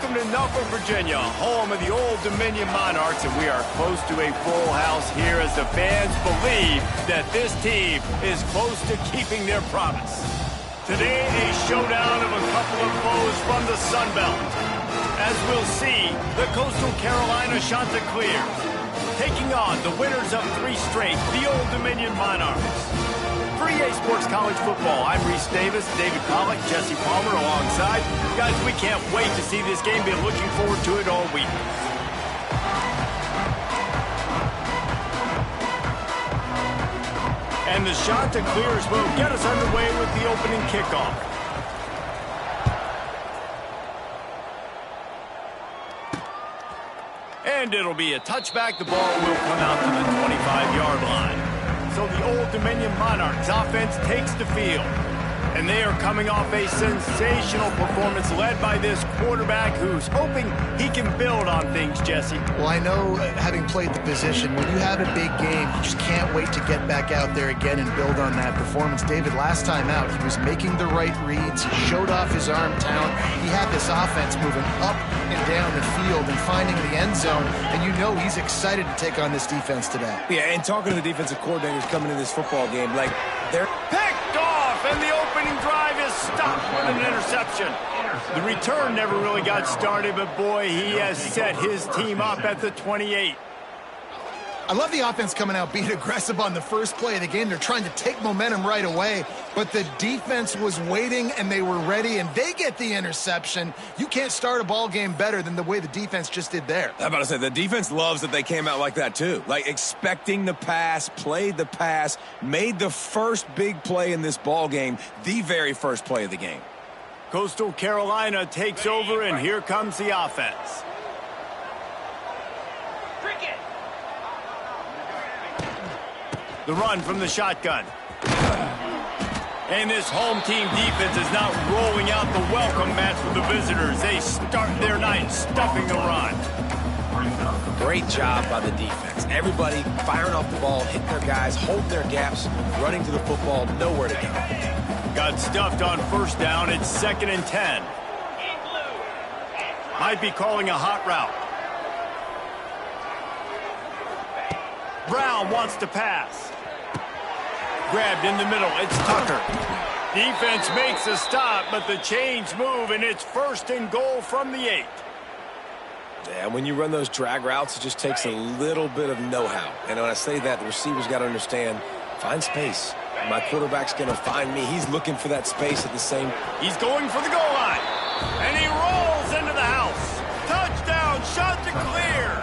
Welcome to Norfolk, Virginia, home of the Old Dominion Monarchs, and we are close to a full house here as the fans believe that this team is close to keeping their promise. Today, a showdown of a couple of foes from the Sun Belt. As we'll see, the Coastal Carolina Chanticleers taking on the winners of 3 straight, the Old Dominion Monarchs. For EA Sports College Football, I'm Reese Davis, David Pollack, Jesse Palmer alongside. Guys, we can't wait to see this game. Been looking forward to it all week. And the Chanticleers will get us underway with the opening kickoff. And it'll be a touchback. The ball will come out to the 25-yard line. So the Old Dominion Monarchs offense takes the field. And they are coming off a sensational performance led by this quarterback who's hoping he can build on things, Jesse. Well, I know, having played the position, when you have a big game, you just can't wait to get back out there again and build on that performance. David, last time out, he was making the right reads. He showed off his arm talent. He had this offense moving up and down the field and finding the end zone. And you know he's excited to take on this defense today. Yeah, and talking to the defensive coordinators coming into this football game, like, they're picked off, and the opening drive is stopped with an interception. The return never really got started, but boy, he has set his team up at the 28. I love the offense coming out, being aggressive on the first play of the game. They're trying to take momentum right away, but the defense was waiting, and they were ready, and they get the interception. You can't start a ball game better than the way the defense just did there. I'm about to say, the defense loves that they came out like that, too. Like, expecting the pass, played the pass, made the first big play in this ball game, the very first play of the game. Coastal Carolina takes over, and here comes the offense. The run from the shotgun. And this home team defense is not rolling out the welcome mat for the visitors. They start their night stuffing the run. Great job by the defense. Everybody firing off the ball, hitting their guys, holding their gaps, running to the football, nowhere to go. Got stuffed on first down. It's 2nd and 10. Might be calling a hot route. Brown wants to pass. Grabbed in the middle. It's Tucker. Defense makes a stop, but the chains move, and it's 1st and goal from the 8. Yeah, when you run those drag routes, it just takes a little bit of know-how. And when I say that, the receiver's got to understand, find space. My quarterback's going to find me. He's looking for that space at the same. He's going for the goal line. And he rolls into the house. Touchdown, Chanticleer.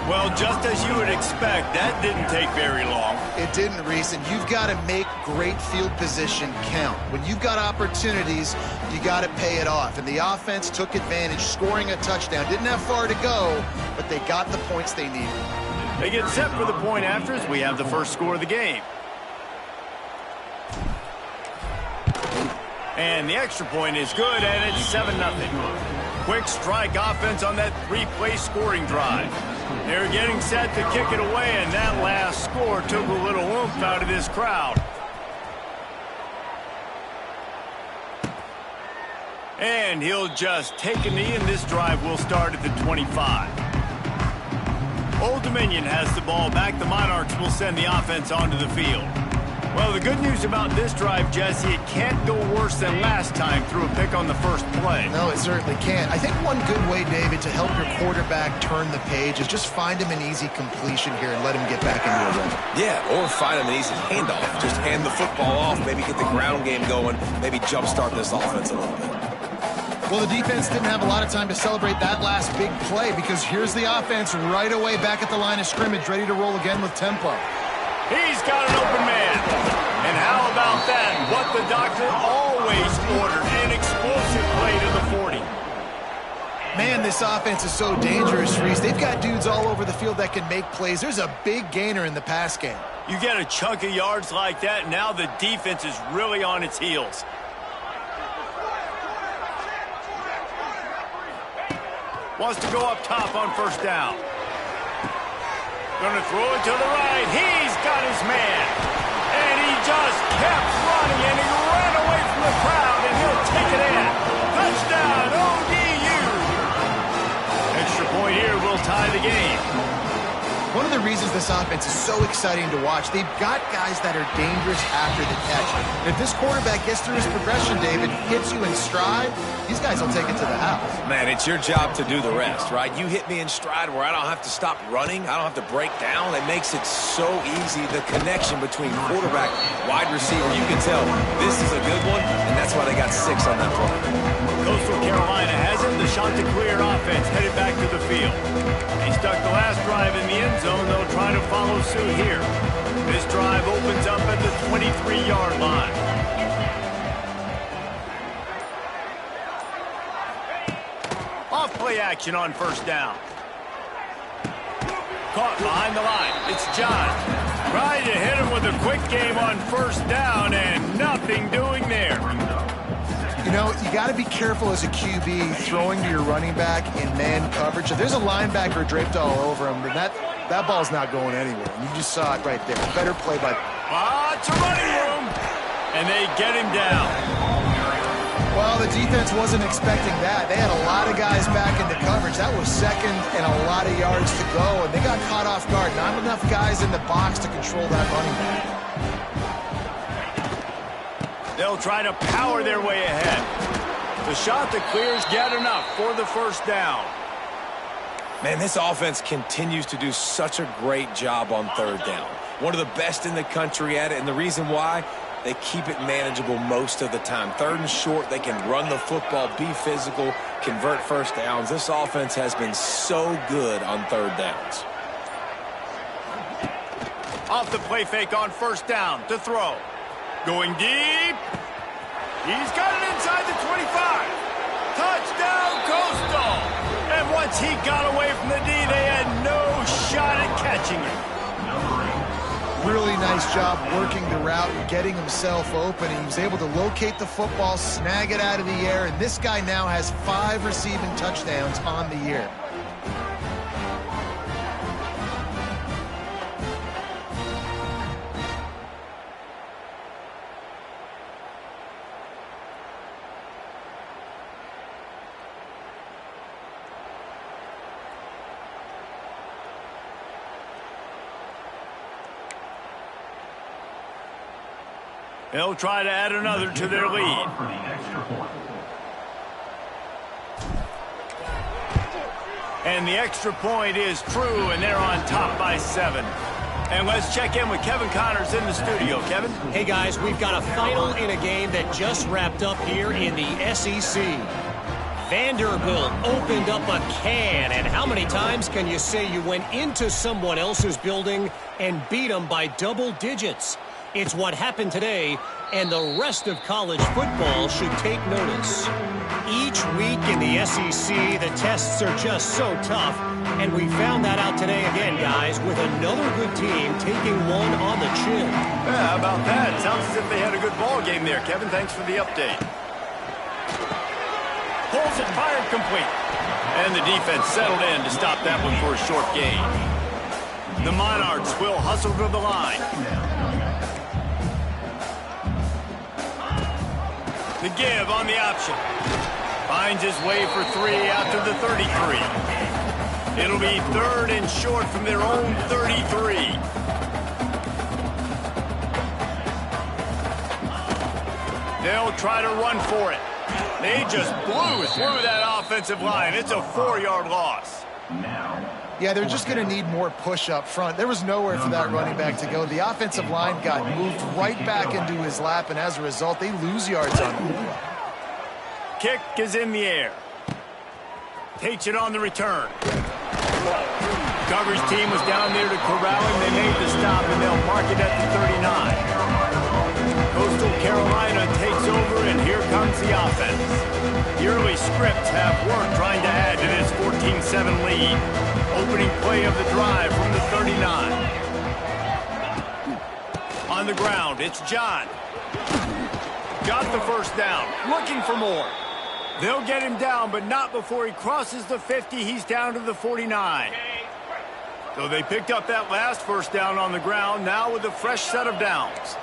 Well, just as you would expect, that didn't take very long. It didn't, Reese, and you've got to make great field position count. When you've got opportunities, you got to pay it off. And the offense took advantage, scoring a touchdown. Didn't have far to go, but they got the points they needed. They get set for the point after as we have the first score of the game. And the extra point is good, and it's 7-0. Quick strike offense on that 3-play scoring drive. They're getting set to kick it away, and that last score took a little oomph out of this crowd. And he'll just take a knee, and this drive will start at the 25. Old Dominion has the ball back. The Monarchs will send the offense onto the field. Well, the good news about this drive, Jesse, it can't go worse than last time through a pick on the first play. No, it certainly can't. I think one good way, David, to help your quarterback turn the page is just find him an easy completion here and let him get back into a rhythm. Yeah, or find him an easy handoff. Just hand the football off, maybe get the ground game going, maybe jumpstart this offense a little bit. Well, the defense didn't have a lot of time to celebrate that last big play because here's the offense right away back at the line of scrimmage, ready to roll again with tempo. He's got an open man. And how about that? What the doctor always ordered, an explosive play to the 40. Man, this offense is so dangerous, Reese. They've got dudes all over the field that can make plays. There's a big gainer in the pass game. You get a chunk of yards like that, now the defense is really on its heels. Wants to go up top on first down. Going to throw it to the right. He's got his man. And he just kept running, and he ran away from the crowd, and he'll take it in. Touchdown, OD! the reasons this offense is so exciting to watch. They've got guys that are dangerous after the catch. And if this quarterback gets through his progression, David, hits you in stride, these guys will take it to the house. Man, it's your job to do the rest, right? You hit me in stride where I don't have to stop running. I don't have to break down. It makes it so easy, the connection between quarterback, wide receiver. You can tell this is a good one, and that's why they got 6 on that play. Coastal Carolina has it. The Chanticleer offense headed back to the field. They stuck the last drive in the end zone. They'll try to follow suit here. This drive opens up at the 23-yard line. Off play action on first down. Caught behind the line. It's John. Trying to hit him with a quick game on first down, and nothing doing there. You know, you got to be careful as a QB throwing to your running back in man coverage. If there's a linebacker draped all over him, then that ball's not going anywhere. And you just saw it right there. Better play by... Lots of running room. And they get him down. Well, the defense wasn't expecting that. They had a lot of guys back into coverage. That was second and a lot of yards to go, and they got caught off guard. Not enough guys in the box to control that running back. They'll try to power their way ahead. The Chanticleers get enough for the first down. Man, this offense continues to do such a great job on third down. One of the best in the country at it, and the reason why, they keep it manageable most of the time. Third and short, they can run the football, be physical, convert first downs. This offense has been so good on third downs. Off the play fake on first down to throw. Going deep. He's got it inside the 25. Touchdown, Coastal. And once he got away from the D, they had no shot at catching it. Really nice job working the route and getting himself open. He was able to locate the football, snag it out of the air, and this guy now has 5 receiving touchdowns on the year. They'll try to add another to their lead. And the extra point is true, and they're on top by 7. And let's check in with Kevin Connors in the studio. Kevin? Hey, guys, we've got a final in a game that just wrapped up here in the SEC. Vanderbilt opened up a can, and how many times can you say you went into someone else's building and beat them by double digits? It's what happened today, and the rest of college football should take notice. Each week in the SEC, the tests are just so tough, and we found that out today again, guys, with another good team taking one on the chin. Yeah, how about that? Sounds as if they had a good ball game there, Kevin. Thanks for the update. Pulls it, fired complete. And the defense settled in to stop that one for a short gain. The Monarchs will hustle to the line. The give on the option. Finds his way for 3 out to the 33. It'll be 3rd and short from their own 33. They'll try to run for it. They just blew through that offensive line. It's a 4-yard loss. Yeah, they're just going to need more push up front. There was nowhere for that running back to go. The offensive line got moved right back into his lap, and as a result, they lose yards on him. Kick is in the air. Takes it on the return. Coverage team was down there to corral him. They made the stop, and they'll mark it at the 39. Coastal Carolina takes over, and here comes the offense. The early scripts have worked trying to add to this 14-7 lead. Opening play of the drive from the 39. On the ground, it's John. Got the first down, looking for more. They'll get him down, but not before he crosses the 50. He's down to the 49. So they picked up that last first down on the ground, now with a fresh set of downs.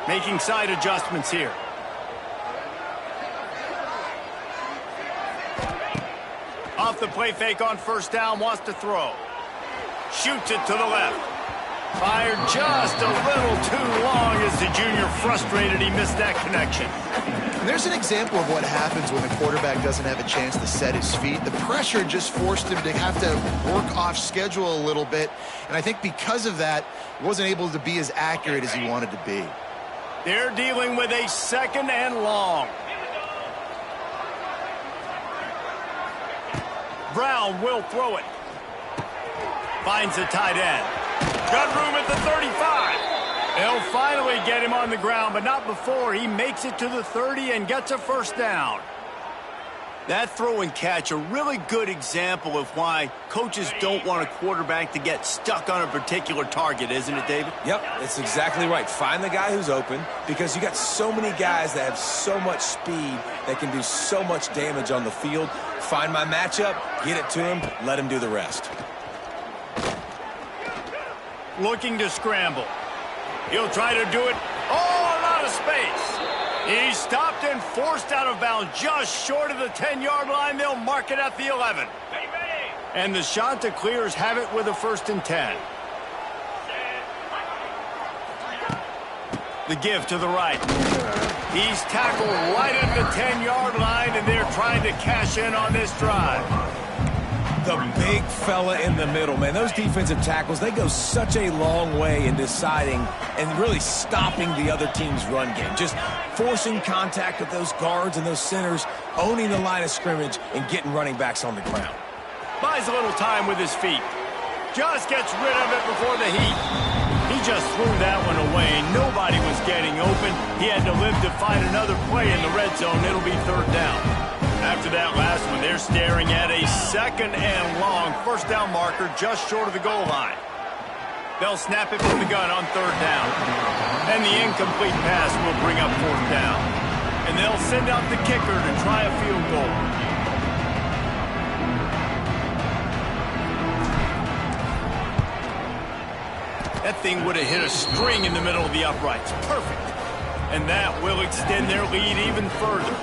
Making side adjustments here. Off the play fake on first down, wants to throw. Shoots it to the left. Fired just a little too long as the junior frustrated he missed that connection. And there's an example of what happens when the quarterback doesn't have a chance to set his feet. The pressure just forced him to have to work off schedule a little bit. And I think because of that, he wasn't able to be as accurate as he wanted to be. They're dealing with a 2nd and long. Brown will throw it. Finds the tight end. Got room at the 35. They'll finally get him on the ground, but not before he makes it to the 30 and gets a first down. That throw and catch, a really good example of why coaches don't want a quarterback to get stuck on a particular target, isn't it, David? Yep, that's exactly right. Find the guy who's open, because you got so many guys that have so much speed that can do so much damage on the field. Find my matchup, get it to him, let him do the rest. Looking to scramble. He'll try to do it. Oh, a lot of space. He's stopped and forced out of bounds just short of the 10-yard line. They'll mark it at the 11. And the Chanticleers have it with a 1st and 10. The give to the right. He's tackled right at the 10-yard line, and they're trying to cash in on this drive. The big fella in the middle, man. Those defensive tackles, they go such a long way in deciding and really stopping the other team's run game. Just forcing contact with those guards and those centers, owning the line of scrimmage, and getting running backs on the ground. Buys a little time with his feet. Just gets rid of it before the heat. He just threw that one away. Nobody was getting open. He had to live to find another play in the red zone. It'll be 3rd down. After that last one, they're staring at a 2nd and long. First down marker just short of the goal line. They'll snap it from the gun on 3rd down. And the incomplete pass will bring up 4th down. And they'll send out the kicker to try a field goal. That thing would have hit a string in the middle of the uprights. Perfect. And that will extend their lead even further.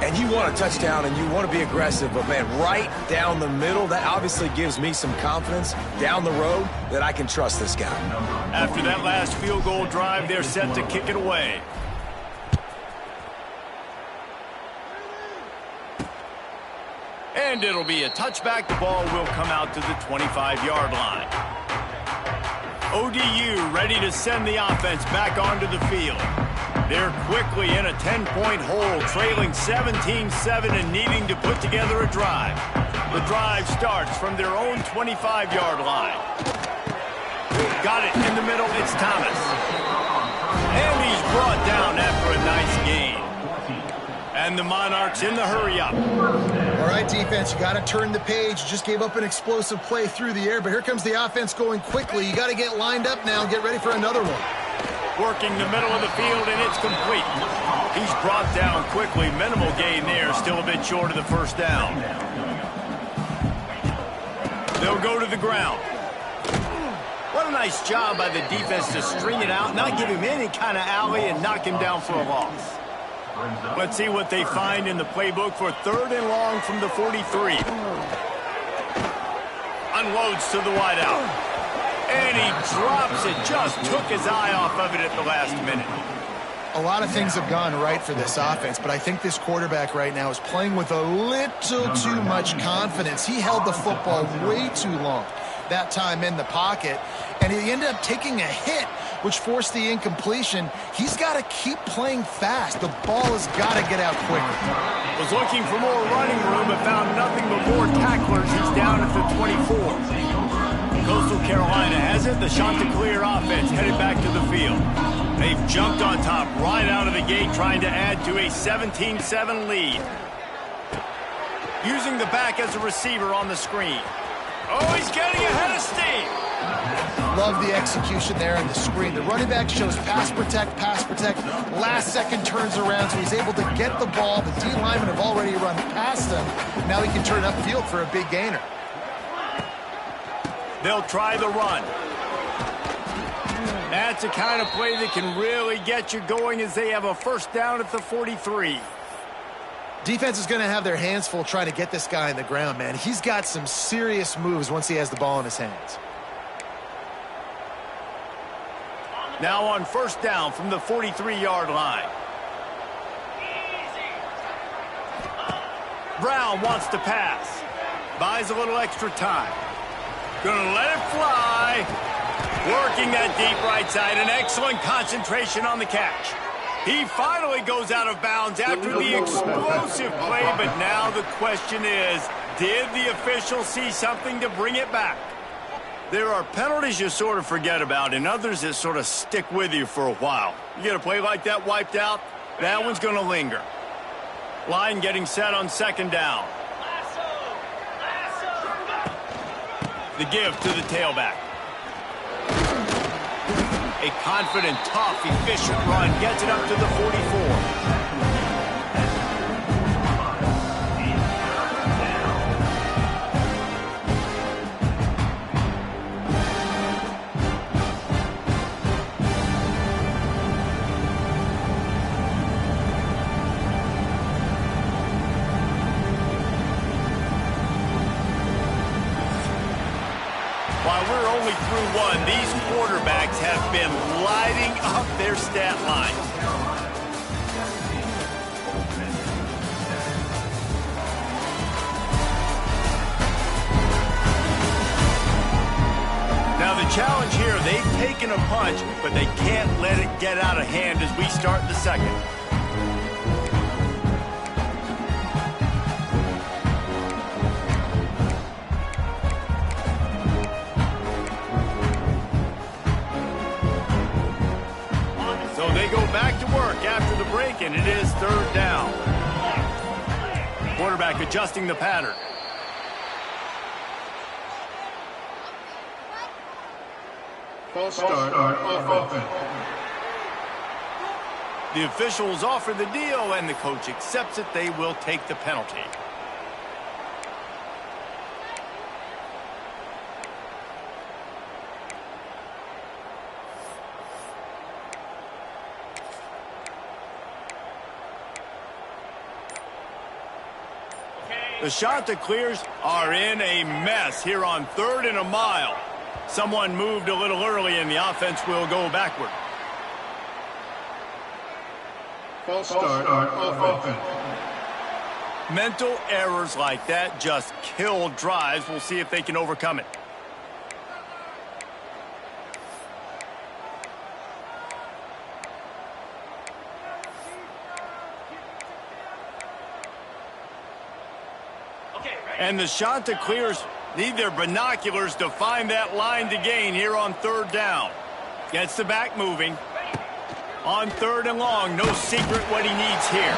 And you want a touchdown and you want to be aggressive, but, man, right down the middle, that obviously gives me some confidence down the road that I can trust this guy. After that last field goal drive, they're set to kick it away. And it'll be a touchback. The ball will come out to the 25-yard line. ODU ready to send the offense back onto the field. They're quickly in a 10-point hole, trailing 17-7 and needing to put together a drive. The drive starts from their own 25-yard line. Got it in the middle, it's Thomas. And he's brought down after a nice gain. And the Monarchs in the hurry-up. All right, defense, you got to turn the page. You just gave up an explosive play through the air, but here comes the offense going quickly. You got to get lined up now and get ready for another one. Working the middle of the field, and it's complete. He's brought down quickly. Minimal gain there, still a bit short of the first down. They'll go to the ground. What a nice job by the defense to string it out, not give him any kind of alley, and knock him down for a loss. Let's see what they find in the playbook for 3rd and long from the 43. Unloads to the wideout. And he drops it. Just took his eye off of it at the last minute. A lot of things have gone right for this offense, but I think this quarterback right now is playing with a little too much confidence. He held the football way too long that time in the pocket, and he ended up taking a hit, which forced the incompletion. He's got to keep playing fast. The ball has got to get out quicker. Was looking for more running room but found nothing but more tacklers. He's down at the 24. Coastal Carolina has it. The Chanticleer offense headed back to the field. They've jumped on top right out of the gate, trying to add to a 17-7 lead. Using the back as a receiver on the screen. Oh, he's getting ahead of steam. Love the execution there in the screen. The running back shows pass protect, last second turns around, so he's able to get the ball. The D linemen have already run past him. Now he can turn upfield for a big gainer. They'll try the run. That's the kind of play that can really get you going as they have a first down at the 43. Defense is going to have their hands full trying to get this guy on the ground, man. He's got some serious moves once he has the ball in his hands. Now on first down from the 43-yard line. Brown wants to pass. Buys a little extra time. Gonna let it fly. Working that deep right side. An excellent concentration on the catch. He finally goes out of bounds after the explosive play, but now the question is, did the official see something to bring it back? There are penalties you sort of forget about and others that sort of stick with you for a while. You get a play like that wiped out, that one's going to linger. Line getting set on second down. The give to the tailback. A confident, tough, efficient run gets it up to the 44. While we're only through one, these quarterbacks have been lighting up their stat line. Now the challenge here, they've taken a punch, but they can't let it get out of hand as we start the second. So they go back to work after the break, and it is third down. Quarterback adjusting the pattern. False start on offense. The officials offer the deal, and the coach accepts it. They will take the penalty. The Chanticleers are in a mess here on 3rd and a mile. Someone moved a little early, and the offense will go backward. False start on offense. Mental errors like that just kill drives. We'll see if they can overcome it. And the Chanticleers need their binoculars to find that line to gain here on 3rd down. Gets the back moving. On 3rd and long, no secret what he needs here.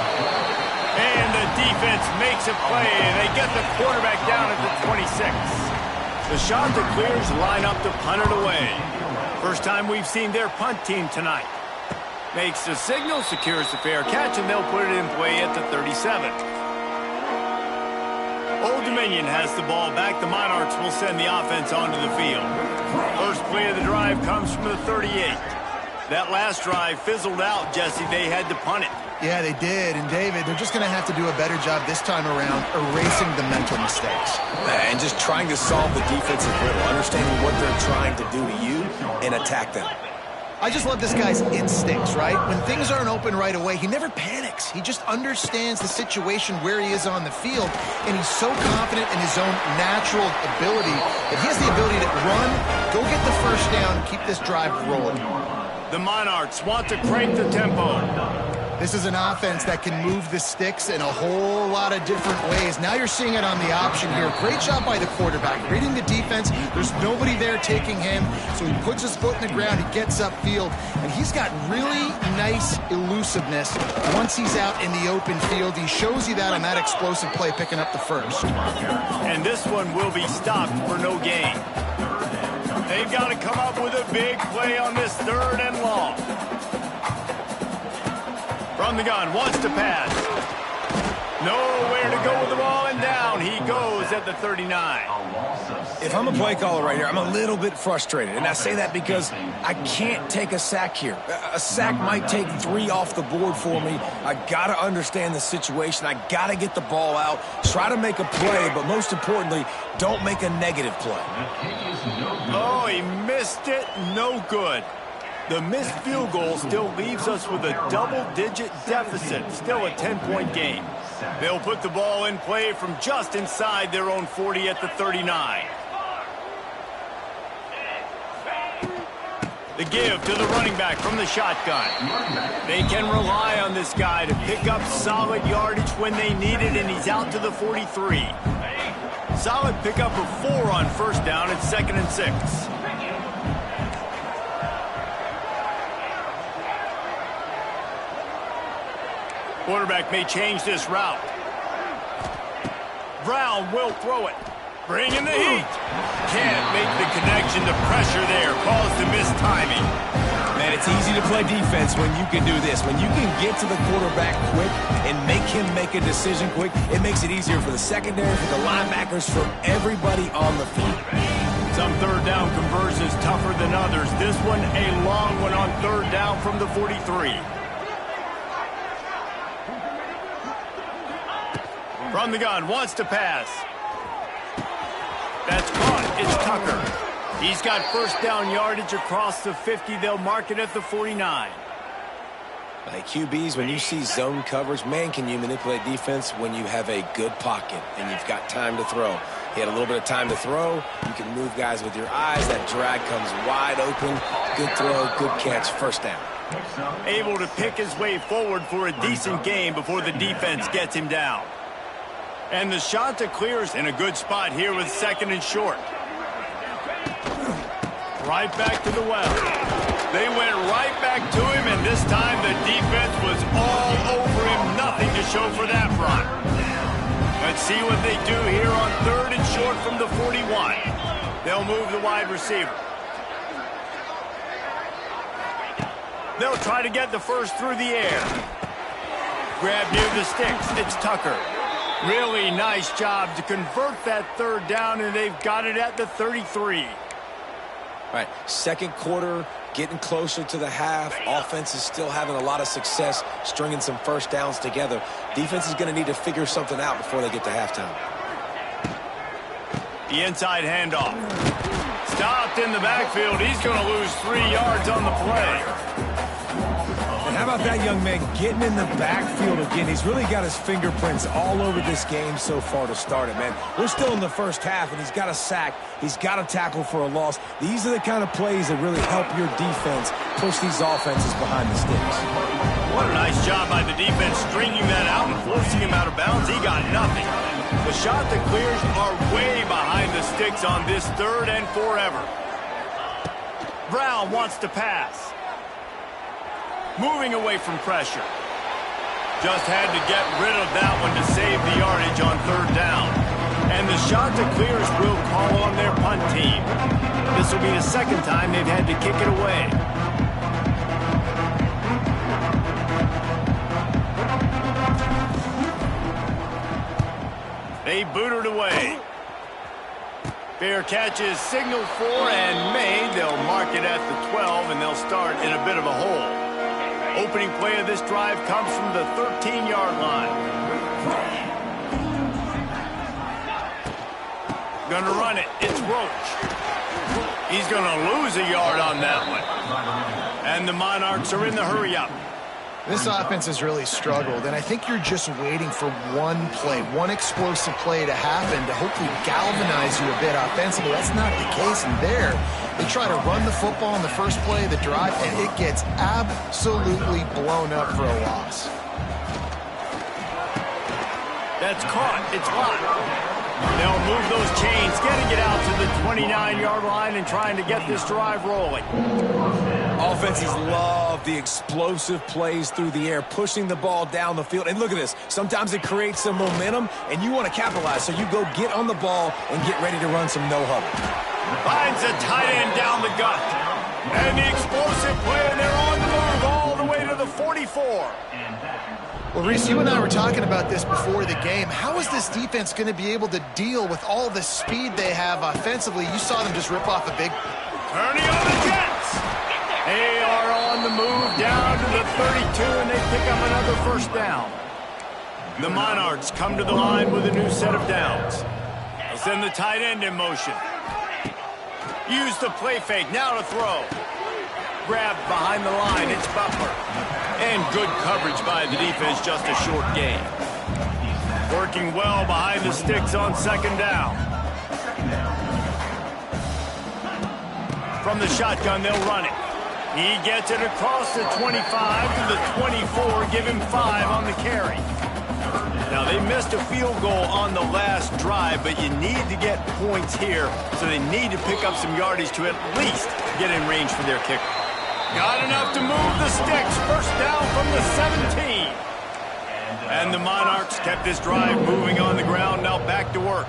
And the defense makes a play, and they get the quarterback down at the 26. The Chanticleers line up to punt it away. First time we've seen their punt team tonight. Makes the signal, secures the fair catch, and they'll put it in play at the 37. Old Dominion has the ball back. The Monarchs will send the offense onto the field. First play of the drive comes from the 38. That last drive fizzled out, Jesse. They had to punt it. Yeah, they did. And, David, they're just going to have to do a better job this time around erasing the mental mistakes. And just trying to solve the defensive riddle, understanding what they're trying to do to you and attack them. I just love this guy's instincts, right? When things aren't open right away, he never panics. He just understands the situation where he is on the field, and he's so confident in his own natural ability that he has the ability to run, go get the first down, and keep this drive rolling. The Monarchs want to crank the tempo. This is an offense that can move the sticks in a whole lot of different ways. Now you're seeing it on the option here. Great job by the quarterback. Reading the defense, there's nobody there taking him, so he puts his foot in the ground, he gets upfield, and he's got really nice elusiveness once he's out in the open field. He shows you that on that explosive play, picking up the first. And this one will be stopped for no gain. They've got to come up with a big play on this 3rd and long. From the gun, wants to pass. Nowhere to go with the ball, and down he goes at the 39. If I'm a play caller right here, I'm a little bit frustrated. And I say that because I can't take a sack here. A sack might take 3 off the board for me. I got to understand the situation. I got to get the ball out, try to make a play, but most importantly, don't make a negative play. Oh, he missed it. No good. The missed field goal still leaves us with a double-digit deficit, still a 10-point game. They'll put the ball in play from just inside their own 40 at the 39. The give to the running back from the shotgun. They can rely on this guy to pick up solid yardage when they need it, and he's out to the 43. Solid pickup of 4 on first down at 2nd and 6. Quarterback may change this route. Brown will throw it. Bring in the heat. Can't make the connection. The pressure there caused the missed timing. Man, it's easy to play defense when you can do this. When you can get to the quarterback quick and make him make a decision quick, it makes it easier for the secondary, for the linebackers, for everybody on the field. Some third down conversions tougher than others. This one a long one on third down from the 43. From the gun, wants to pass. That's caught. It's Tucker. He's got first down yardage across the 50. They'll mark it at the 49. Like QBs, when you see zone coverage, man, can you manipulate defense when you have a good pocket and you've got time to throw. He had a little bit of time to throw. You can move guys with your eyes. That drag comes wide open. Good throw, good catch, first down. Able to pick his way forward for a decent game before the defense gets him down. And the shot to clears in a good spot here with 2nd and short. Right back to the well. They went right back to him, and this time the defense was all over him. Nothing to show for that run. Let's see what they do here on 3rd and short from the 41. They'll move the wide receiver. They'll try to get the first through the air. Grab near the sticks. It's Tucker. Really nice job to convert that third down, and they've got it at the 33. All right, second quarter, getting closer to the half. Offense is still having a lot of success stringing some first downs together. Defense is going to need to figure something out before they get to halftime. The inside handoff. Stopped in the backfield. He's going to lose 3 yards on the play. And how about that young man getting in the backfield again? He's really got his fingerprints all over this game so far to start it, man. We're still in the first half, and he's got a sack. He's got a tackle for a loss. These are the kind of plays that really help your defense push these offenses behind the sticks. What a nice job by the defense stringing that out and forcing him out of bounds. He got nothing. The shot that clears are way behind the sticks on this 3rd and forever. Brown wants to pass. Moving away from pressure. Just had to get rid of that one to save the yardage on 3rd down. And the shot to clears will call on their punt team. This will be the 2nd time they've had to kick it away. They boot it away. Fair catch is signaled for and made. They'll mark it at the 12, and they'll start in a bit of a hole. Opening play of this drive comes from the 13-yard line. Gonna run it. It's Roach. He's gonna lose a yard on that one. And the Monarchs are in the hurry-up. This offense has really struggled, and I think you're just waiting for one play, one explosive play to happen to hopefully galvanize you a bit offensively. That's not the case, and there they try to run the football in the first play of the drive, and it gets absolutely blown up for a loss. That's caught. It's blocked. They'll move those chains, getting it out to the 29-yard line and trying to get this drive rolling. Offenses love the explosive plays through the air, pushing the ball down the field. And look at this. Sometimes it creates some momentum, and you want to capitalize. So you go get on the ball and get ready to run some no-huddle. Finds a tight end down the gut. And the explosive play, and they're on the move all the way to the 44. Well, Reese, you and I were talking about this before the game. How is this defense going to be able to deal with all the speed they have offensively? You saw them just rip off a big... Turning on the Jets. They are on the move down to the 32, and they pick up another first down. The Monarchs come to the line with a new set of downs. They'll send the tight end in motion. Use the play fake, now to throw. grab behind the line. It's Butler. And good coverage by the defense, just a short gain. Working well behind the sticks on second down. From the shotgun, they'll run it. He gets it across the 25 to the 24, give him 5 on the carry. Now, they missed a field goal on the last drive, but you need to get points here, so they need to pick up some yardage to at least get in range for their kicker. Got enough to move the sticks. First down from the 17. And the Monarchs kept this drive moving on the ground, now back to work.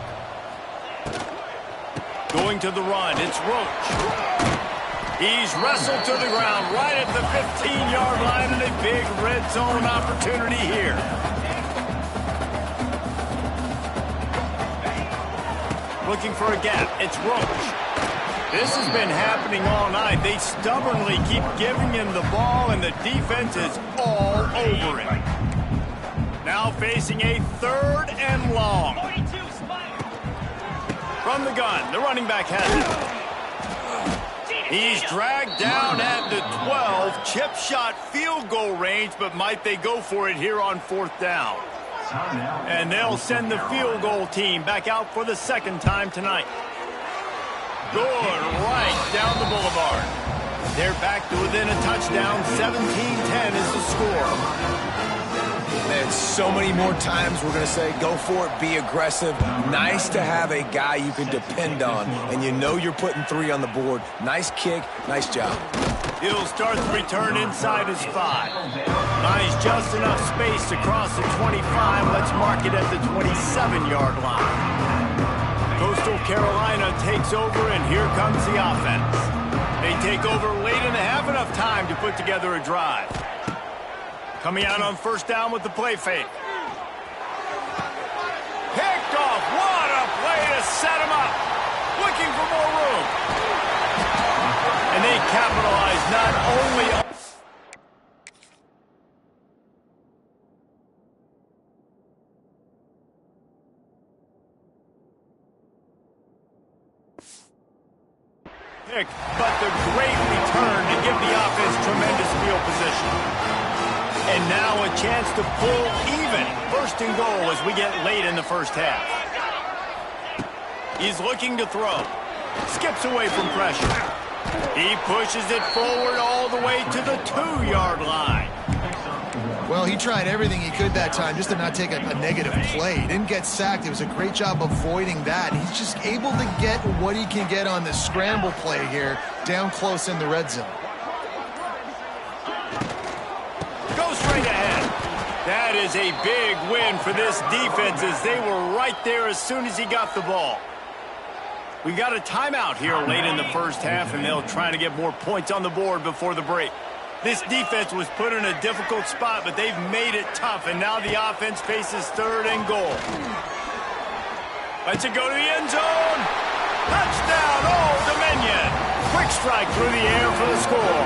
Going to the run, it's Roach. He's wrestled to the ground right at the 15-yard line, and a big red zone opportunity here. Looking for a gap, it's Roach. This has been happening all night. They stubbornly keep giving him the ball, and the defense is all over him. Now facing a 3rd and long. From the gun, the running back has it. He's dragged down at the 12. Chip shot field goal range, but might they go for it here on 4th down? And they'll send the field goal team back out for the 2nd time tonight. Good right down the boulevard. They're back to within a touchdown. 17-10 is the score. Man, so many more times we're going to say, go for it, be aggressive. Nice to have a guy you can depend on, and you know you're putting 3 on the board. Nice kick, nice job. He'll start the return inside his 5. Nice, just enough space to cross the 25. Let's mark it at the 27-yard line. Coastal Carolina takes over, and here comes the offense. They take over late in the half, enough time to put together a drive. Coming out on 1st down with the play fake. Picked off. What a play to set him up. Looking for more room. And they capitalize not only on... but the great return to give the offense tremendous field position. And now a chance to pull even. 1st and goal as we get late in the first half. He's looking to throw. Skips away from pressure. He pushes it forward all the way to the 2-yard line. Well, he tried everything he could that time just to not take a negative play. He didn't get sacked. It was a great job avoiding that. He's just able to get what he can get on the scramble play here down close in the red zone. Go straight ahead. That is a big win for this defense as they were right there as soon as he got the ball. We got a timeout here late in the first half, and they'll try to get more points on the board before the break. This defense was put in a difficult spot, but they've made it tough, and now the offense faces 3rd and goal. Lets it go to the end zone. Touchdown, Old Dominion. Quick strike through the air for the score.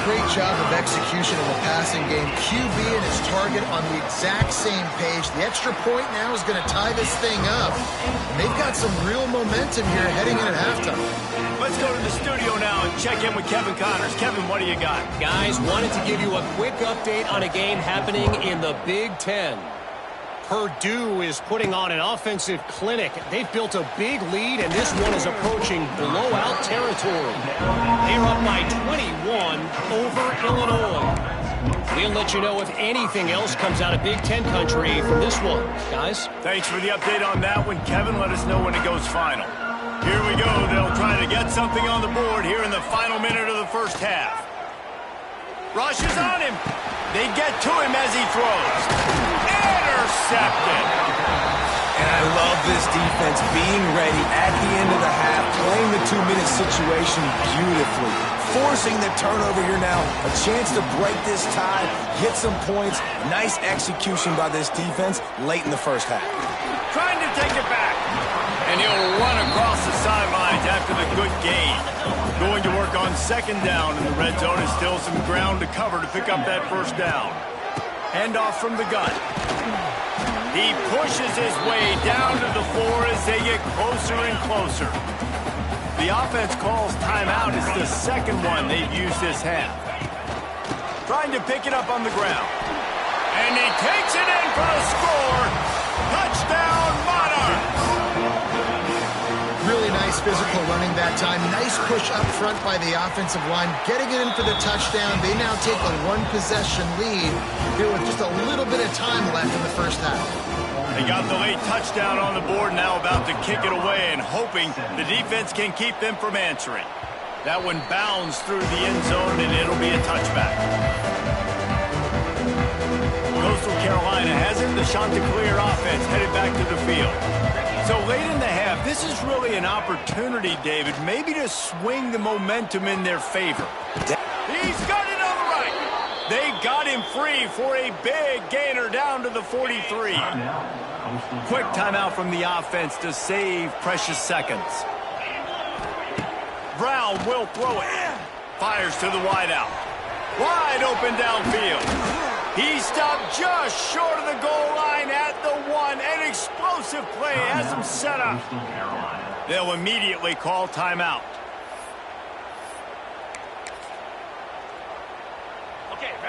Great job of execution of the passing game. QB and his target on the exact same page. The extra point now is going to tie this thing up. And they've got some real momentum here heading in at halftime. Let's go to the studio now and check in with Kevin Connors. Kevin, what do you got? Guys, wanted to give you a quick update on a game happening in the Big Ten. Purdue is putting on an offensive clinic. They've built a big lead, and this one is approaching blowout territory. They're up by 21 over Illinois. We'll let you know if anything else comes out of Big Ten country from this one. Guys? Thanks for the update on that one, Kevin. Let us know when it goes final. Here we go. They'll try to get something on the board here in the final minute of the first half. Rush is on him. They get to him as he throws. Intercepted. And I love this defense being ready at the end of the half, playing the 2-minute situation beautifully, forcing the turnover here now, a chance to break this tie, get some points. Nice execution by this defense late in the first half. Trying to take it back. And he'll run across the sidelines after the good gain. Going to work on 2nd down, and the red zone is still some ground to cover to pick up that 1st down. Handoff from the gun. He pushes his way down to the 4 as they get closer and closer. The offense calls timeout. It's the second one they've used this half. Trying to pick it up on the ground. And he takes it in for a score. Touchdown, Monarchs! Really nice physical running that time. Nice push up front by the offensive line. Getting it in for the touchdown. They now take a one-possession lead here with just a little bit of time left in the first half. They got the late touchdown on the board, now about to kick it away and hoping the defense can keep them from answering. That one bounds through the end zone, and it'll be a touchback. Coastal Carolina has it. The Chanticleer offense headed back to the field. So late in the half, this is really an opportunity, David, maybe to swing the momentum in their favor. He's got it on the right. They got him free for a big gainer down to the 43. Quick timeout from the offense to save precious seconds. Brown will throw it. Fires to the wideout. Wide open downfield. He stopped just short of the goal line at the 1. An explosive play has him set up. They'll immediately call timeout.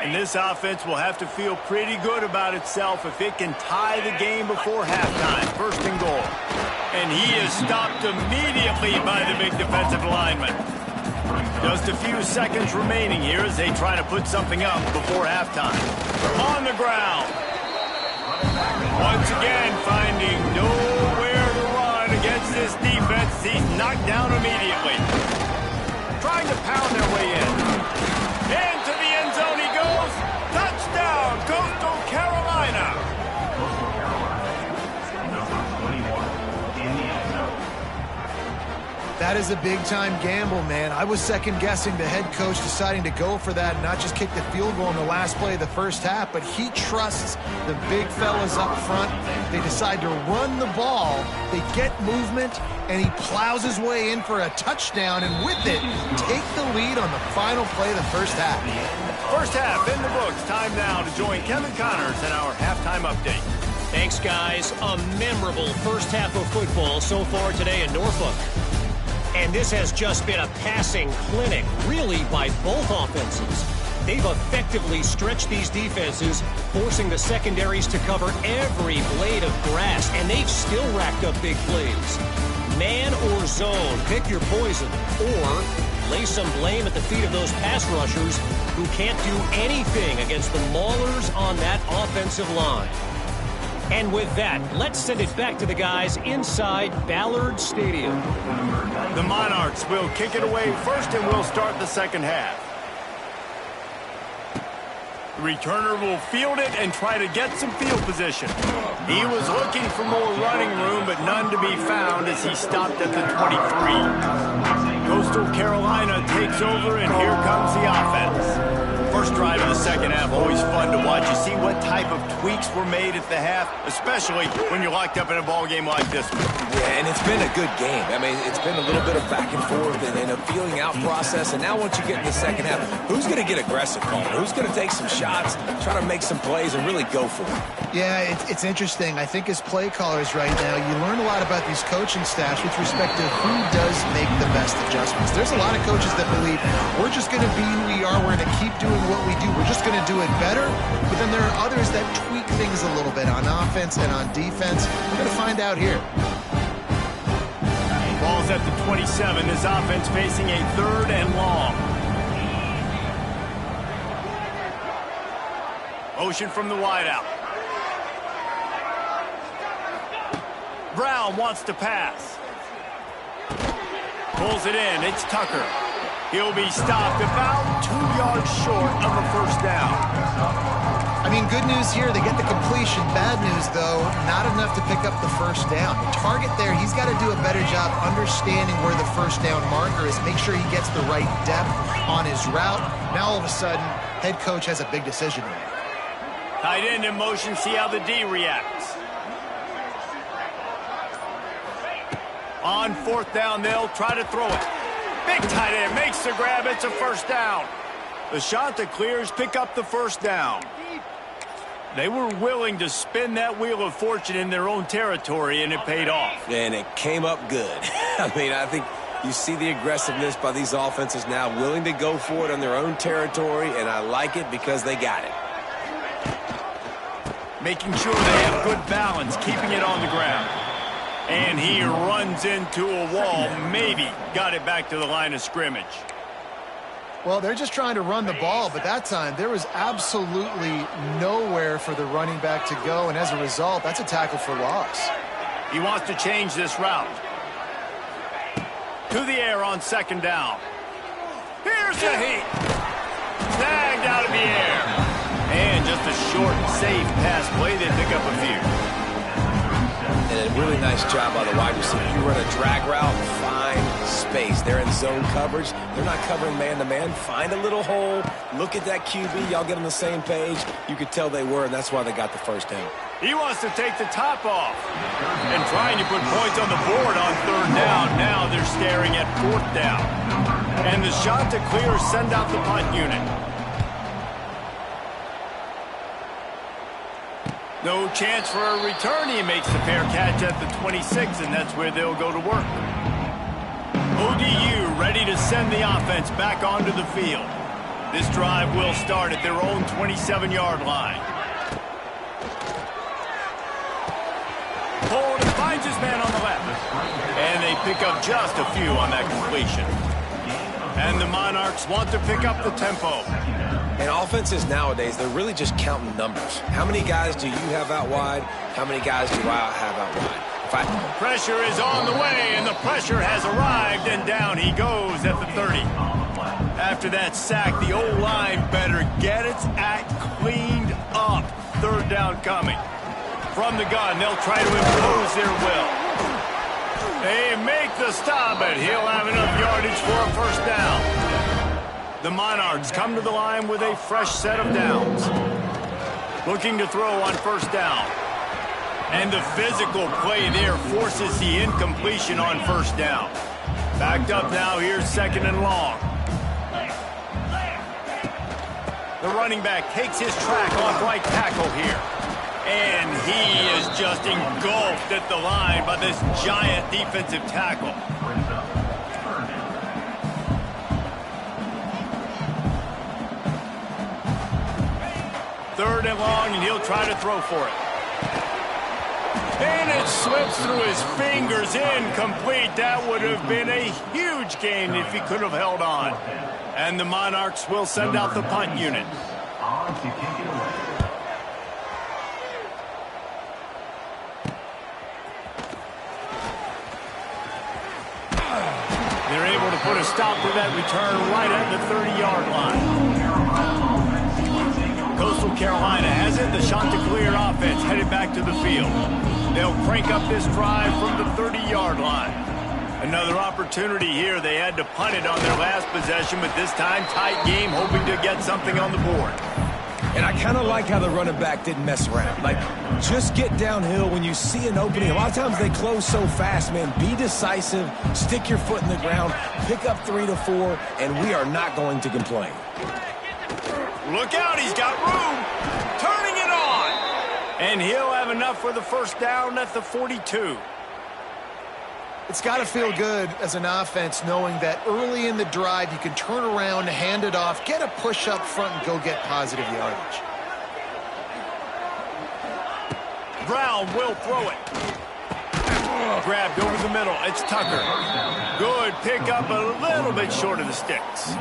And this offense will have to feel pretty good about itself if it can tie the game before halftime. First and goal. And he is stopped immediately by the big defensive lineman. Just a few seconds remaining here as they try to put something up before halftime. On the ground. Once again, finding nowhere to run against this defense. He's knocked down immediately. Trying to pound their way in. Into the end zone he goes. Touchdown, Coastal Carolina. That is a big-time gamble, man. I was second-guessing the head coach deciding to go for that and not just kick the field goal in the last play of the first half, but he trusts the big fellas up front. They decide to run the ball. They get movement, and he plows his way in for a touchdown, and with it, take the lead on the final play of the first half. First half in the books. Time now to join Kevin Connors in our halftime update. Thanks, guys. A memorable first half of football so far today in Norfolk. And this has just been a passing clinic, really, by both offenses. They've effectively stretched these defenses, forcing the secondaries to cover every blade of grass, and they've still racked up big plays. Man or zone, pick your poison, or lay some blame at the feet of those pass rushers who can't do anything against the maulers on that offensive line. And with that, let's send it back to the guys inside Ballard Stadium. The Monarchs will kick it away first, and we'll start the second half. The returner will field it and try to get some field position. He was looking for more running room, but none to be found as he stopped at the 23. Coastal Carolina takes over, and here comes the offense. First drive of the second half, always fun to watch. You see what type of tweaks were made at the half, especially when you're locked up in a ball game like this one. Yeah, and it's been a good game. I mean, it's been a little bit of back and forth and a feeling out process. And now once you get in the second half, who's going to get aggressive, Colin? Who's going to take some shots, try to make some plays, and really go for it? Yeah, it's interesting. I think as play callers right now, you learn a lot about these coaching staffs with respect to who does make the best adjustments. There's a lot of coaches that believe we're just going to be who we are. We're going to keep doing what we do. We're just going to do it better. But then there are others that tweak things a little bit on offense and on defense. We're going to find out here. Ball's at the 27. This offense facing a 3rd and long. Motion from the wideout. Brown wants to pass. Pulls it in. It's Tucker. He'll be stopped about 2 yards short of a first down. I mean, good news here. They get the completion. Bad news, though, not enough to pick up the first down. The target there, he's got to do a better job understanding where the first down marker is. Make sure he gets the right depth on his route. Now, all of a sudden, head coach has a big decision to make. Tight end in motion. See how the D reacts. On 4th down, they'll try to throw it. Big tight end makes the grab. It's a first down. The Chanticleers pick up the first down. They were willing to spin that wheel of fortune in their own territory, and it paid off. And it came up good. I mean, I think You see the aggressiveness by these offenses now, willing to go for it on their own territory, and I like it because they got it. Making sure they have good balance, keeping it on the ground. And he runs into a wall, maybe got it back to the line of scrimmage. Well, they're just trying to run the ball, but that time there was absolutely nowhere for the running back to go, and as a result, that's a tackle for loss. He wants to change this route. To the air on second down. Here's the heat. Snagged out of the air. And just a short, safe pass play. They pick up a few. And a really nice job by the wide receiver. You run a drag route, find space. They're in zone coverage. They're not covering man-to-man. Find a little hole. Look at that QB. Y'all get on the same page. You could tell they were, and that's why they got the first down. He wants to take the top off. And trying to put points on the board on third down. Now they're staring at fourth down. And the shot to clear, send out the punt unit. No chance for a return. He makes the fair catch at the 26, and that's where they'll go to work. ODU ready to send the offense back onto the field. This drive will start at their own 27-yard line. Hold and finds his man on the left. And they pick up just a few on that completion. And the Monarchs want to pick up the tempo. And offenses nowadays, they're really just counting numbers. How many guys do you have out wide? How many guys do I have out wide? Pressure is on the way, and the pressure has arrived, and down he goes at the 30. After that sack, the O-line better get its act cleaned up. Third down coming. From the gun, they'll try to impose their will. They make the stop, but he'll have enough yardage for a first down. The Monarchs come to the line with a fresh set of downs. Looking to throw on first down. And the physical play there forces the incompletion on first down. Backed up now, here's second and long. The running back takes his track off right tackle here. And he is just engulfed at the line by this giant defensive tackle. Third and long, and he'll try to throw for it. And it slips through his fingers, incomplete. That would have been a huge gain if he could have held on. And the Monarchs will send out the punt unit. They're able to put a stop to that return right at the 30-yard line. Coastal Carolina has it. The Chanticleer offense headed back to the field. They'll crank up this drive from the 30-yard line. Another opportunity here. They had to punt it on their last possession, but this time tight game, hoping to get something on the board. And I kind of like how the running back didn't mess around. Like, just get downhill when you see an opening. A lot of times they close so fast, man. Be decisive, stick your foot in the ground, pick up 3 to 4, and we are not going to complain. Look out, he's got room. Turning it on. And he'll have enough for the first down at the 42. It's got to feel good as an offense knowing that early in the drive you can turn around, hand it off, get a push up front, and go get positive yardage. Brown will throw it. Grabbed over the middle. It's Tucker. Good pickup, a little bit short of the sticks.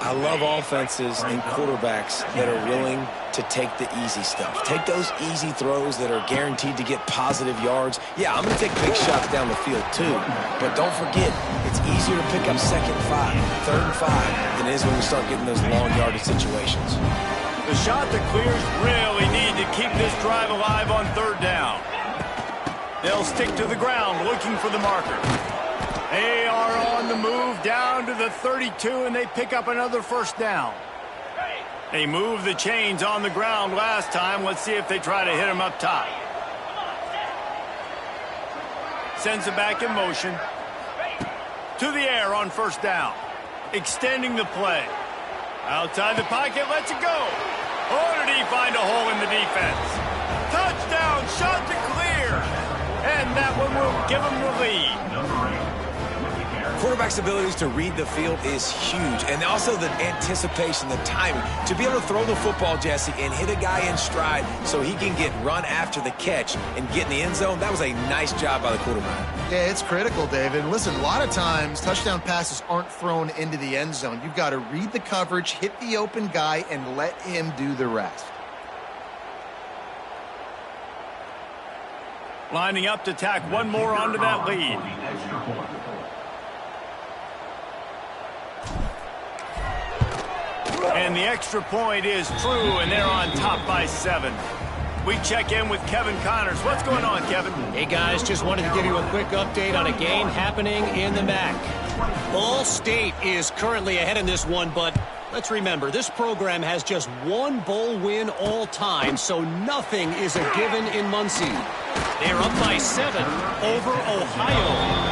I love offenses and quarterbacks that are willing to take the easy stuff. Take those easy throws that are guaranteed to get positive yards. Yeah, I'm going to take big shots down the field too. But don't forget, it's easier to pick up second and 5, third and 5 than it is when we start getting those long yardage situations. The shot that clears really need to keep this drive alive on third down. They'll stick to the ground looking for the marker. They are on the move down to the 32, and they pick up another first down. They moved the chains on the ground last time. Let's see if they try to hit him up top. Sends it back in motion. To the air on first down. Extending the play. Outside the pocket, lets it go. Oh, did he find a hole in the defense? Touchdown, shot to clear. And that one will give him the lead. quarterback's abilities to read the field is huge. And also the anticipation, the timing. To be able to throw the football, Jesse, and hit a guy in stride so he can get run after the catch and get in the end zone, that was a nice job by the quarterback. Yeah, it's critical, David. Listen, a lot of times touchdown passes aren't thrown into the end zone. You've got to read the coverage, hit the open guy, and let him do the rest. Lining up to tack one more onto that lead. And the extra point is true, and they're on top by 7. We check in with Kevin Connors. What's going on, Kevin? Hey, guys, just wanted to give you a quick update on a game happening in the MAC. Ball State is currently ahead in this one, but let's remember, this program has just one bowl win all time, so nothing is a given in Muncie. They're up by 7 over Ohio.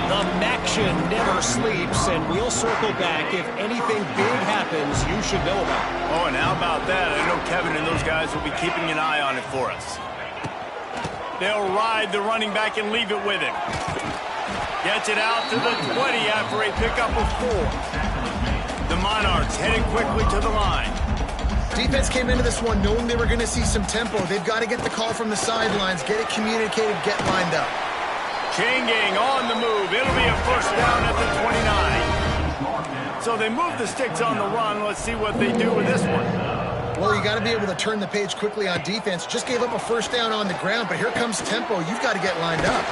The MACtion never sleeps, and we'll circle back. If anything big happens, you should know about it. Oh, and how about that? I know Kevin and those guys will be keeping an eye on it for us. They'll ride the running back and leave it with him. Gets it out to the 20 after a pickup of 4. The Monarchs heading quickly to the line. Defense came into this one knowing they were going to see some tempo. They've got to get the call from the sidelines, get it communicated, get lined up. Chain gang on the move. It'll be a first down at the 29. So they move the sticks on the run. Let's see what they do with this one. Well, you got to be able to turn the page quickly on defense. Just gave up a first down on the ground, but here comes tempo. You've got to get lined up.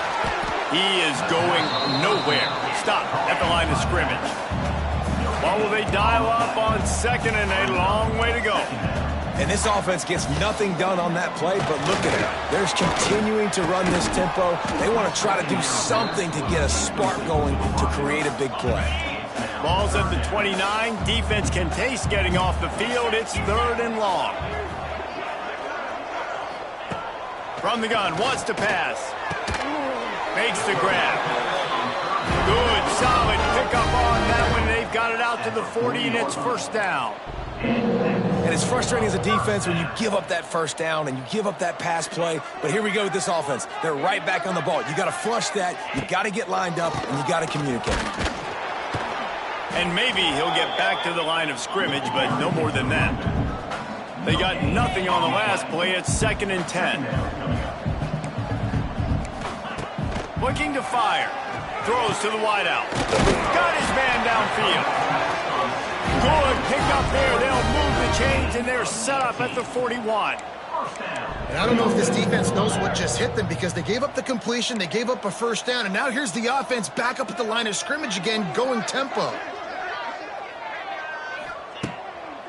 He is going nowhere. Stop at the line of scrimmage. What will they dial up on second, and a long way to go? And this offense gets nothing done on that play, but look at it. They're continuing to run this tempo. They want to try to do something to get a spark going to create a big play. Ball's at the 29. Defense can taste getting off the field. It's 3rd and long. From the gun, wants to pass. Makes the grab. Good, solid pickup on that one. They've got it out to the 40, and it's first down. And it's frustrating as a defense when you give up that first down and you give up that pass play. But here we go with this offense. They're right back on the ball. You got to flush that. You got to get lined up, and you got to communicate. And maybe he'll get back to the line of scrimmage, but no more than that. They got nothing on the last play. It's 2nd and 10. Looking to fire. Throws to the wideout. Got his man downfield. Good pick up there. They'll move the chains, and they're set up at the 41. And I don't know if this defense knows what just hit them because they gave up the completion, they gave up a first down, and now here's the offense back up at the line of scrimmage again, going tempo.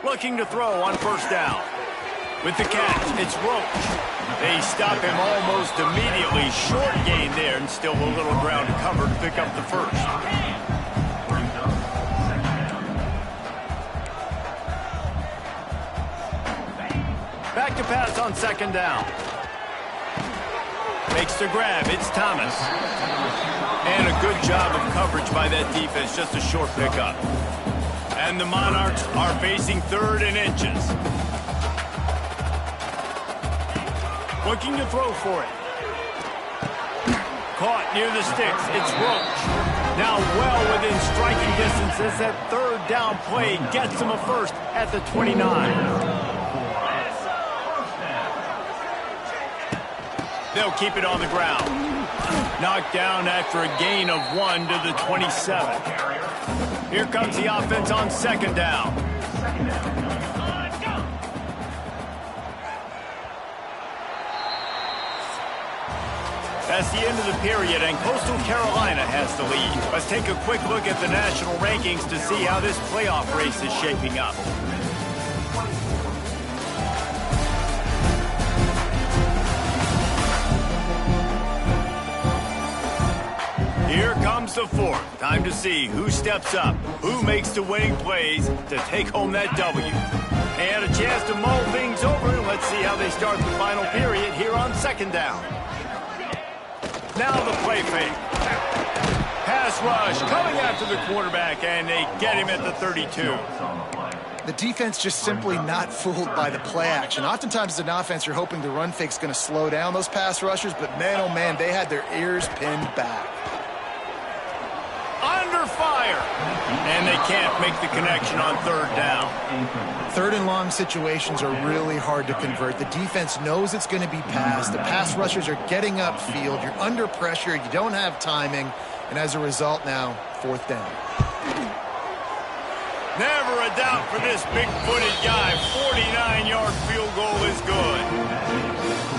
Looking to throw on first down. With the catch, it's Roach. They stop him almost immediately. Short gain there, and still a little ground to cover to pick up the first. Back to pass on 2nd down. Makes the grab. It's Thomas. And a good job of coverage by that defense. Just a short pickup. And the Monarchs are facing 3rd and inches. Looking to throw for it. Caught near the sticks. It's Roach. Now well within striking distance as that 3rd down play gets him a first at the 29. They'll keep it on the ground. Knocked down after a gain of 1 to the 27. Here comes the offense on 2nd down. That's the end of the period, and Coastal Carolina has the lead. Let's take a quick look at the national rankings to see how this playoff race is shaping up. Here comes the 4th. Time to see who steps up, who makes the winning plays to take home that W. They had a chance to mull things over. Let's see how they start the final period here on 2nd down. Now the play fake. Pass rush coming after the quarterback, and they get him at the 32. The defense just simply not fooled by the play action. Oftentimes as an offense, you're hoping the run fake's going to slow down those pass rushers, but man, oh man, they had their ears pinned back. Under And they can't make the connection on third down. Third and long situations are really hard to convert. The defense knows it's going to be passed. The pass rushers are getting upfield. You're under pressure. You don't have timing. And as a result now, fourth down. Never a doubt for this big-footed guy. 49-yard field goal is good.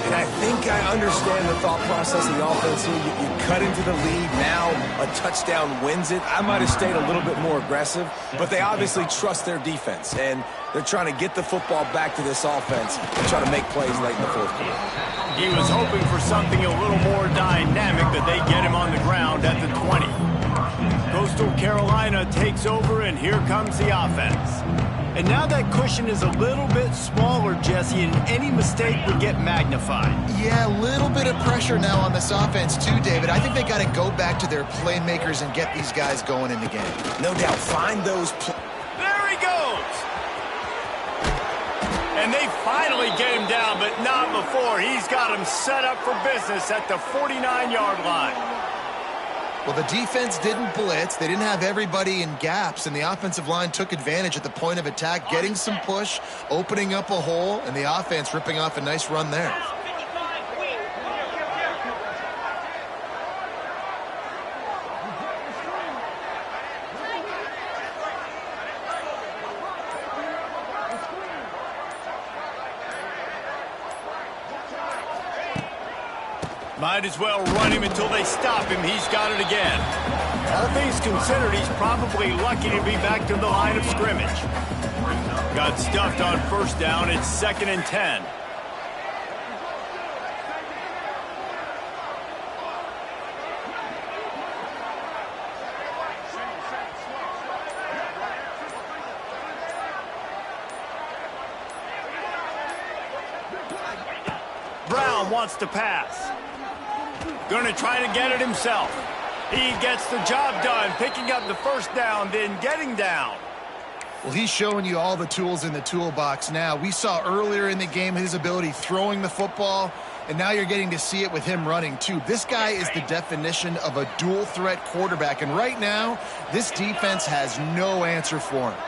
And I think I understand the thought process of the offense here. You cut into the lead. Now a touchdown wins it. I might have stayed a little bit more aggressive, but they obviously trust their defense, and they're trying to get the football back to this offense and try to make plays late in the fourth quarter. He was hoping for something a little more dynamic, but they get him on the ground at the 20. Coastal Carolina takes over, and here comes the offense. And now that cushion is a little bit smaller, Jesse, and any mistake would get magnified. Yeah, a little bit of pressure now on this offense too, David. I think they got to go back to their playmakers and get these guys going in the game. No doubt, find those. There he goes! And they finally get him down, but not before. He's got him set up for business at the 49-yard line. Well, the defense didn't blitz. They didn't have everybody in gaps, and the offensive line took advantage at the point of attack, getting some push, opening up a hole, and the offense ripping off a nice run there. Might as well run him until they stop him. He's got it again. All things considered, he's probably lucky to be back to the line of scrimmage. Got stuffed on first down. It's 2nd and 10. Brown wants to pass. Going to try to get it himself. He gets the job done, picking up the first down, then getting down. Well, he's showing you all the tools in the toolbox now. We saw earlier in the game his ability throwing the football, and now you're getting to see it with him running too. This guy is the definition of a dual-threat quarterback, and right now, this defense has no answer for him.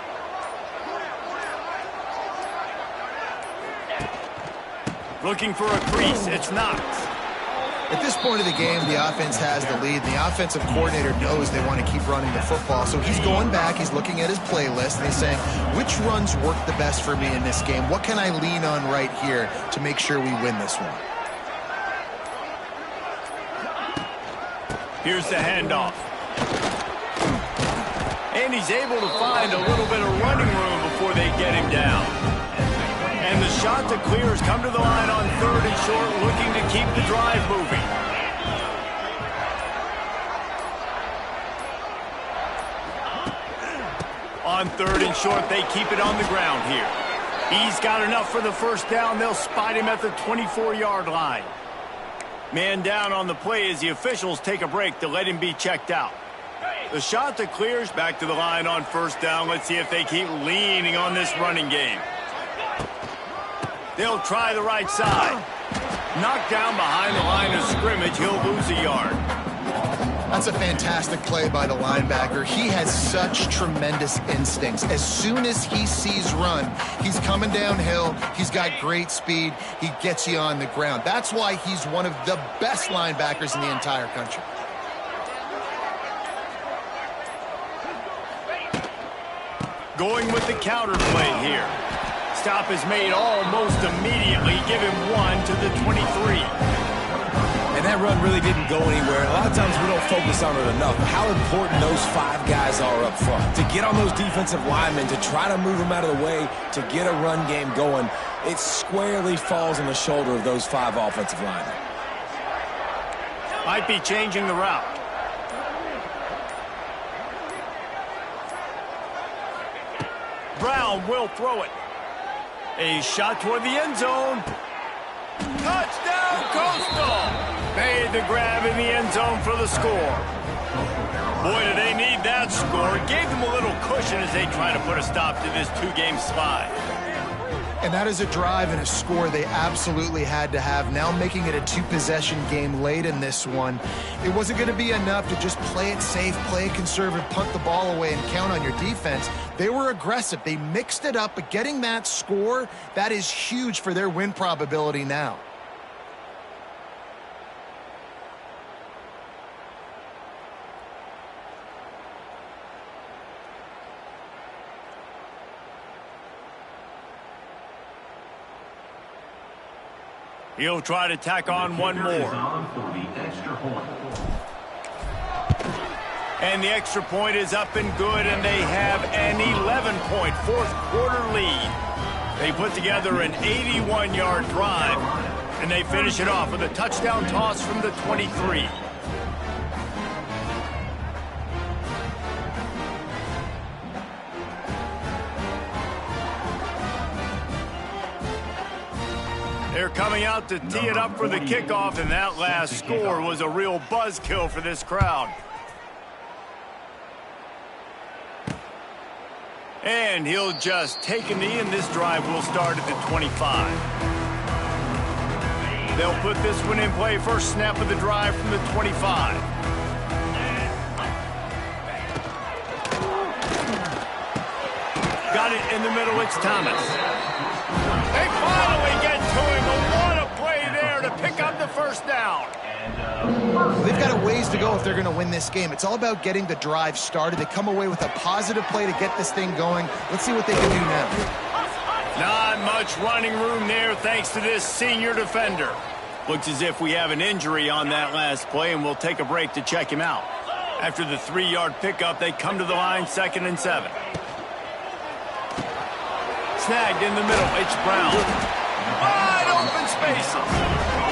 Looking for a crease. It's Knox. At this point of the game, the offense has the lead, and the offensive coordinator knows they want to keep running the football. So he's going back, he's looking at his playlist, and he's saying, which runs work the best for me in this game? What can I lean on right here to make sure we win this one? Here's the handoff. And he's able to find a little bit of running room before they get him down. And the shot that clears come to the line on 3rd and short, looking to keep the drive moving. On 3rd and short, they keep it on the ground here. He's got enough for the first down. They'll spot him at the 24-yard line. Man down on the play as the officials take a break to let him be checked out. The shot that clears back to the line on 1st down. Let's see if they keep leaning on this running game. They'll try the right side. Knocked down behind the line of scrimmage. He'll lose a yard. That's a fantastic play by the linebacker. He has such tremendous instincts. As soon as he sees run, he's coming downhill. He's got great speed. He gets you on the ground. That's why he's one of the best linebackers in the entire country. Going with the counter play here. Stop is made almost immediately. Give him 1 to the 23. And that run really didn't go anywhere. A lot of times we don't focus on it enough. How important those 5 guys are up front. To get on those defensive linemen, to try to move them out of the way, to get a run game going, it squarely falls on the shoulder of those 5 offensive linemen. Might be changing the route. Brown will throw it. A shot toward the end zone. Touchdown, Coastal! Made the grab in the end zone for the score. Boy, do they need that score. Gave them a little cushion as they try to put a stop to this 2-game slide. And that is a drive and a score they absolutely had to have. Now making it a two-possession game late in this one. It wasn't going to be enough to just play it safe, play it conservative, punt the ball away, and count on your defense. They were aggressive. They mixed it up, but getting that score, that is huge for their win probability now. He'll try to tack on one more. And the extra point is up and good, and they have an 11-point fourth-quarter lead. They put together an 81-yard drive, and they finish it off with a touchdown toss from the 23. They're coming out to tee it up for the kickoff, and that last score was a real buzzkill for this crowd. And he'll just take a knee, and this drive will start at the 25. They'll put this one in play. First snap of the drive from the 25. Got it in the middle. It's Thomas. They finally get to him. What a play there to pick up the first down. They've got a ways to go if they're going to win this game. It's all about getting the drive started. They come away with a positive play to get this thing going. Let's see what they can do now. Not much running room there thanks to this senior defender. Looks as if we have an injury on that last play, and we'll take a break to check him out. After the 3-yard pickup, they come to the line, 2nd and 7. Snagged in the middle. It's Brown. Wide open spaces.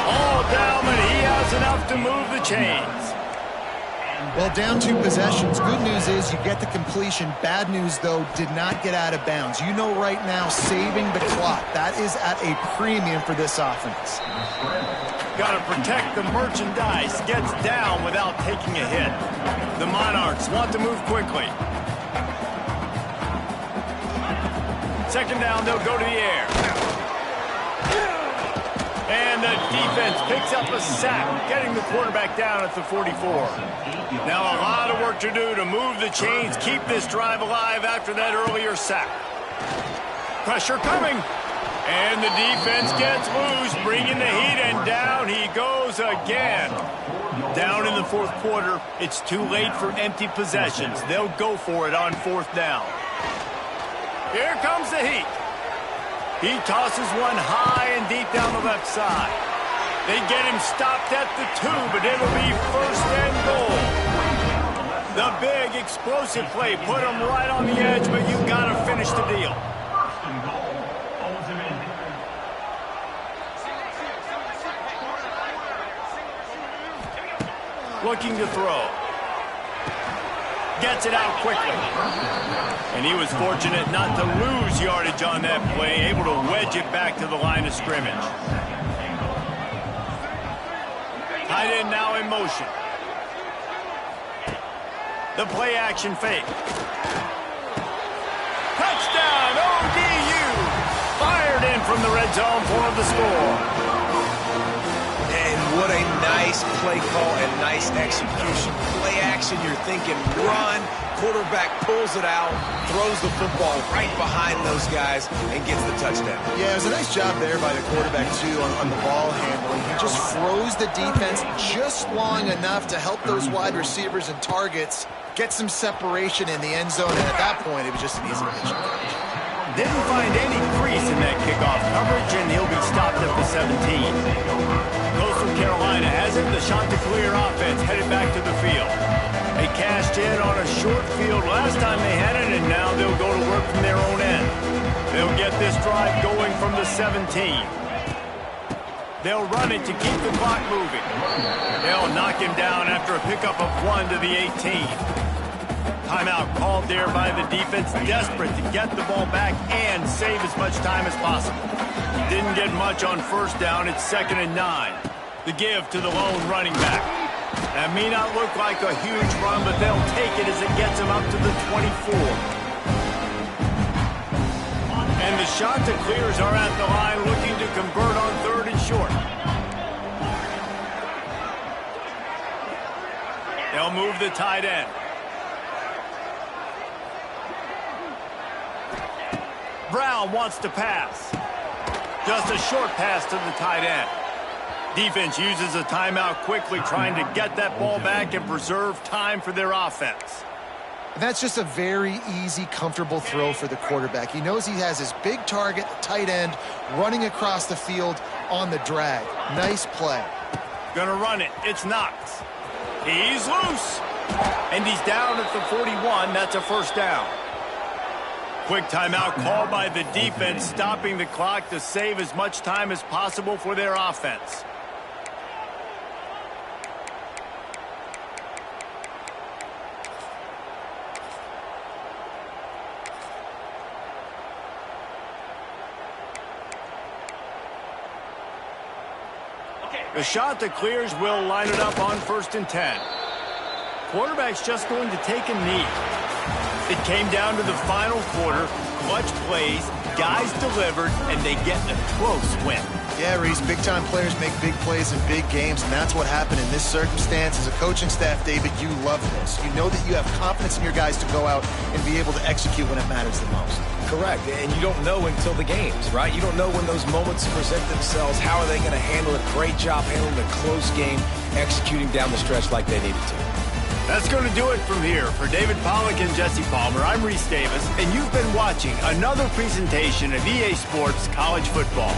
All down, but he has enough to move the chains. Well, down 2 possessions. Good news is you get the completion. Bad news, though, did not get out of bounds. You know right now, saving the clock. That is at a premium for this offense. Got to protect the merchandise. Gets down without taking a hit. The Monarchs want to move quickly. 2nd down, they'll go to the air. And the defense picks up a sack, getting the quarterback down at the 44. Now a lot of work to do to move the chains, keep this drive alive after that earlier sack. Pressure coming. And the defense gets loose, bringing the heat, and down he goes again. Down in the 4th quarter, it's too late for empty possessions. They'll go for it on 4th down. Here comes the heat. He tosses one high and deep down the left side. They get him stopped at the 2, but it'll be 1st and goal. The big explosive play put him right on the edge, but you got to finish the deal. Looking to throw. Gets it out quickly. And he was fortunate not to lose yardage on that play, able to wedge it back to the line of scrimmage. Tight end now in motion. The play action fake. Touchdown, ODU! Fired in from the red zone for the score. What a nice play call and nice execution. Play action, you're thinking run. Quarterback pulls it out, throws the football right behind those guys, and gets the touchdown. Yeah, it was a nice job there by the quarterback, too, on the ball handling. He just froze the defense just long enough to help those wide receivers and targets get some separation in the end zone, and at that point, it was just an easy mission. Didn't find any crease in that kickoff coverage, and he'll be stopped at the 17. Coastal Carolina has it. The Chanticleer offense headed back to the field. They cashed in on a short field last time they had it, and now they'll go to work from their own end. They'll get this drive going from the 17. They'll run it to keep the clock moving. They'll knock him down after a pickup of 1 to the 18. Timeout called there by the defense, desperate to get the ball back and save as much time as possible. Didn't get much on 1st down. It's 2nd and 9. The give to the lone running back. That may not look like a huge run, but they'll take it as it gets them up to the 24. And the shot that clears are at the line, looking to convert on 3rd and short. They'll move the tight end. Brown wants to pass. Just a short pass to the tight end. Defense uses a timeout quickly, trying to get that ball back and preserve time for their offense. And that's just a very easy, comfortable throw for the quarterback. He knows he has his big target, the tight end, running across the field on the drag. Nice play. Gonna run it. It's Knox. He's loose. And he's down at the 41. That's a first down. Quick timeout called by the defense, stopping the clock to save as much time as possible for their offense. The shot that clears will line it up on 1st and 10. Quarterback's just going to take a knee. It came down to the final quarter. Clutch plays, guys delivered, and they get a close win. Yeah, Reese, big-time players make big plays in big games, and that's what happened in this circumstance. As a coaching staff, David, you love this. You know that you have confidence in your guys to go out and be able to execute when it matters the most. Correct, and you don't know until the games, right? You don't know when those moments present themselves. How are they going to handle it? Great job handling a close game, executing down the stretch like they needed to. That's going to do it from here. For David Pollack and Jesse Palmer, I'm Reese Davis, and you've been watching another presentation of EA Sports College Football.